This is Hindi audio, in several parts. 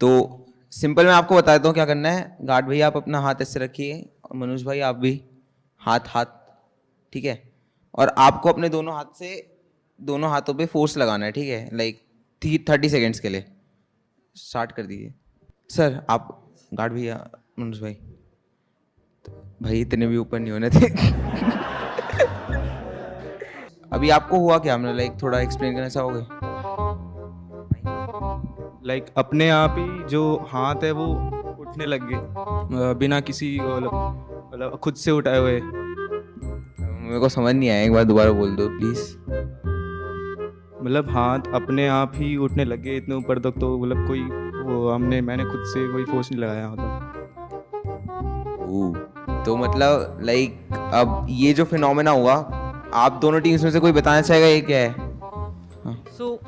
तो सिंपल मैं आपको बता देता हूँ क्या करना है। गार्ड भैया आप अपना हाथ ऐसे रखिए और मनोज भाई आप भी हाथ हाथ, ठीक है। और आपको अपने दोनों हाथ से दोनों हाथों पे फोर्स लगाना है, ठीक है, लाइक 30 सेकेंड्स के लिए। स्टार्ट कर दीजिए सर। आप गार्ड भैया, मनोज भाई, भाई इतने भी ऊपर नहीं होने थे। अभी आपको हुआ क्या, हमने लाइक थोड़ा एक्सप्लेन करना चाहोगे? लाइक अपने आप ही जो हाथ है वो उठने लग गए, बिना किसी मतलब खुद से उठाए हुए। मेरे को समझ नहीं आया, एक बार दोबारा बोल दो प्लीज। मतलब हाथ अपने आप ही उठने लग गए इतने ऊपर तक, तो मतलब कोई वो मैंने खुद से कोई फोर्स नहीं लगाया मतलब। तो मतलब लाइक अब ये जो फिनोमेना हुआ, आप दोनों टीम्स में से कोई बताना चाहेगा ये क्या है? सो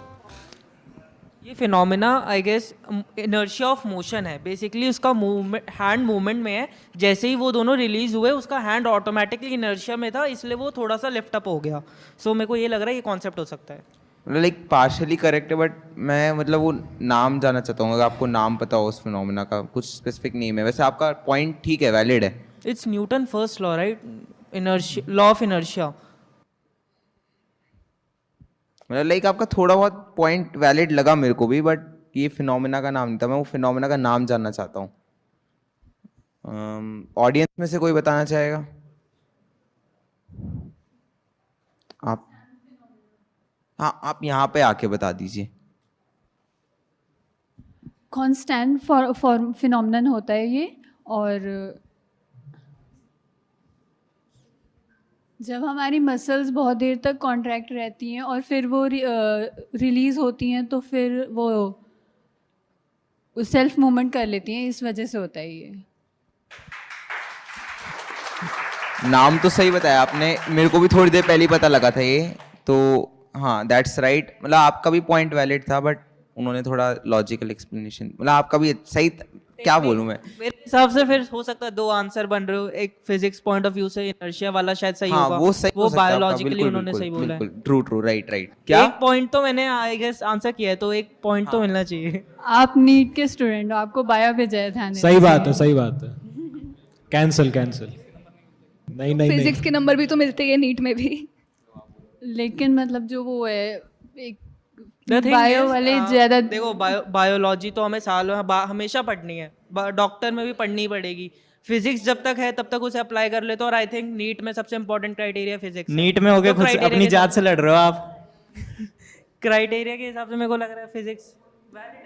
ये phenomena I guess inertia of motion है बेसिकली। उसका मूवमेंट हैंड मूवमेंट में है। जैसे ही वो दोनों रिलीज हुए उसका हैंड ऑटोमेटिकली इनर्शिया में था, इसलिए वो थोड़ा सा लिफ्ट अप हो गया। सो मेरे को ये लग रहा है ये कॉन्सेप्ट हो सकता है। मतलब लाइक पार्शली करेक्ट है, बट मैं मतलब वो नाम जानना चाहता हूँ, अगर आपको नाम पता हो उस फिनोमेना का, कुछ स्पेसिफिक नेम है। वैसे आपका पॉइंट ठीक है, वैलिड है। It's Newton first law right, inertia, law of inertia. मतलब लाइक आपका थोड़ा बहुत पॉइंट वैलिड लगा मेरे को भी, बट ये फिनोमेना का नाम नहीं था। मैं वो फिनोमेना का नाम जानना चाहता हूँ। ऑडियंस में से कोई बताना चाहेगा? आप, हाँ आप यहाँ पे आके बता दीजिए। कांस्टेंट फॉर्म फिनोमेनन होता है ये, और जब हमारी मसल्स बहुत देर तक कॉन्ट्रैक्ट रहती हैं और फिर वो रिलीज़ होती हैं तो फिर वो सेल्फ मूवमेंट कर लेती हैं, इस वजह से होता है ये। नाम तो सही बताया आपने, मेरे को भी थोड़ी देर पहले ही पता लगा था ये। तो हाँ दैट्स राइट, मतलब आपका भी पॉइंट वैलिड था, बट उन्होंने थोड़ा लॉजिकल एक्सप्लेनेशन, मतलब आपका भी सही। क्या बोलूँ मैं? मेरे हिसाब से फिर हो सकता है दो आंसर बन रहे हो। एक फिजिक्स पॉइंट ऑफ व्यू से इनर्शिया वाला शायद सही हाँ होगा, वो सही वो हो सकता है आपका, बायोलॉजिकली बिल्कुल उन्होंने बिल्कुल सही बोला है। बिल्कुल, ट्रू ट्रू, राइट राइट। क्या एक पॉइंट तो मैंने आई गेस आंसर किया है, तो एक पॉइंट तो मिलना चाहिए। आप नीट के स्टूडेंट हो, आपको बायो पे जाए ध्यान देना सही बात है, चाहिए। सही बात है। Cancel cancel. नहीं नहीं फिजिक्स नहीं। के नंबर भी तो मिलते ही है नीट में भी। लेकिन मतलब जो वो है एक The thing बायो is, वाले ज़्यादा देखो बायोलॉजी तो हमें हमेशा पढ़नी है, डॉक्टर में भी पढ़नी पड़ेगी। फिजिक्स जब तक है तब तक उसे अप्लाई कर लेते हो, और आई थिंक नीट में सबसे इंपॉर्टेंट क्राइटेरिया फिजिक्स। नीट में हो गए खुद से अपनी जात से लड़ रहे हो आप। क्राइटेरिया के हिसाब से मेरे को लग रहा है फिजिक्स वैलिड